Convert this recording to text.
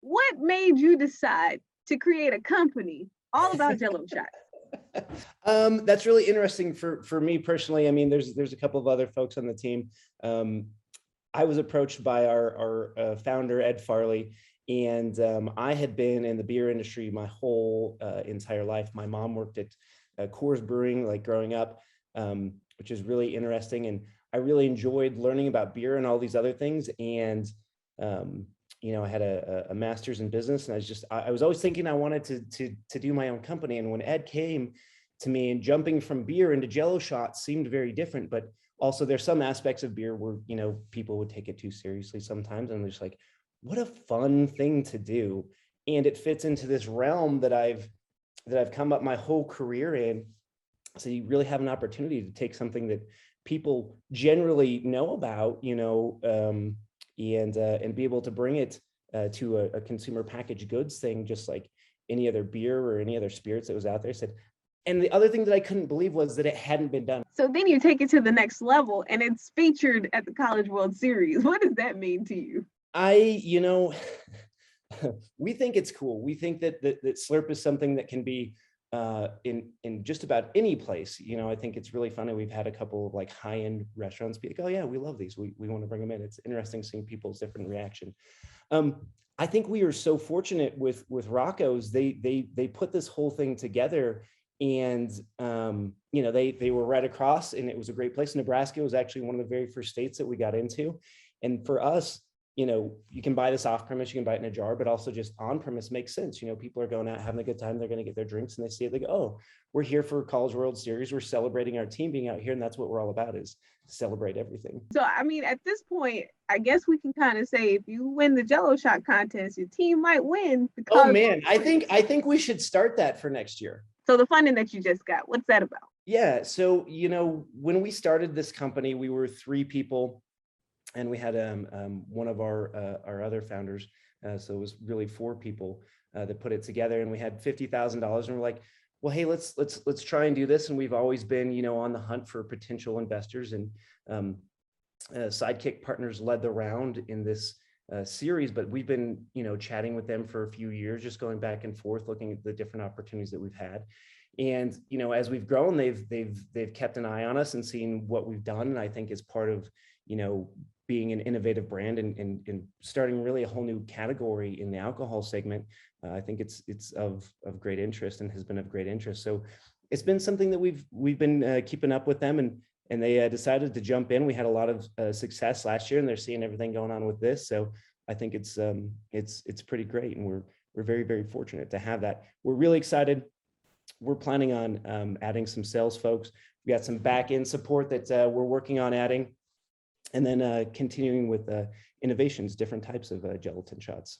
what made you decide to create a company all about Jello shots? That's really interesting for me personally. I mean, there's a couple of other folks on the team. I was approached by our founder, Ed Farley, and I had been in the beer industry my whole entire life. My mom worked at Coors Brewing, like growing up, which is really interesting. And I really enjoyed learning about beer and all these other things. And, I had a master's in business, and I was always thinking I wanted to do my own company. And when Ed came to me, and jumping from beer into Jello shots seemed very different, but also there's some aspects of beer where, people would take it too seriously sometimes. And I'm just like, what a fun thing to do. And it fits into this realm that I've come up my whole career in. So you really have an opportunity to take something that people generally know about, and be able to bring it to a consumer packaged goods thing, just like any other beer or any other spirits that was out there. And the other thing that I couldn't believe was that it hadn't been done. So then you take it to the next level, and it's featured at the College World Series. What does that mean to you? We think it's cool. We think that Slurp is something that can be in just about any place. I think it's really funny. We've had a couple of like high-end restaurants be like, oh yeah, we love these. We want to bring them in. It's interesting seeing people's different reaction. I think we are so fortunate with Rocco's. They put this whole thing together, and they were right across, and it was a great place. Nebraska was actually one of the very first states that we got into. And for us, you can buy this off premise, you can buy it in a jar, but also just on premise makes sense. People are going out having a good time, they're going to get their drinks, and they see it, they go, oh, we're here for College World Series, we're celebrating our team being out here, and that's what we're all about, is celebrate everything. So I mean, at this point, I guess we can kind of say if you win the Jello shot contest, your team might win. Oh man, I think we should start that for next year. So the funding that you just got, what's that about? Yeah, so when we started this company, we were 3 people. And we had one of our other founders, so it was really 4 people that put it together. And we had $50,000, and we're like, well, hey, let's try and do this. And we've always been, on the hunt for potential investors. And Sidekick Partners led the round in this series, but we've been, chatting with them for a few years, just going back and forth, looking at the different opportunities that we've had. And as we've grown, they've kept an eye on us and seen what we've done. And I think as part of being an innovative brand and starting really a whole new category in the alcohol segment, I think it's of great interest and has been of great interest. So it's been something that we've been keeping up with them, and they decided to jump in. We had a lot of success last year, and they're seeing everything going on with this. So I think it's pretty great, and we're very, very fortunate to have that. We're really excited. We're planning on adding some sales folks. We got some back end support that we're working on adding. And then continuing with innovations, different types of gelatin shots.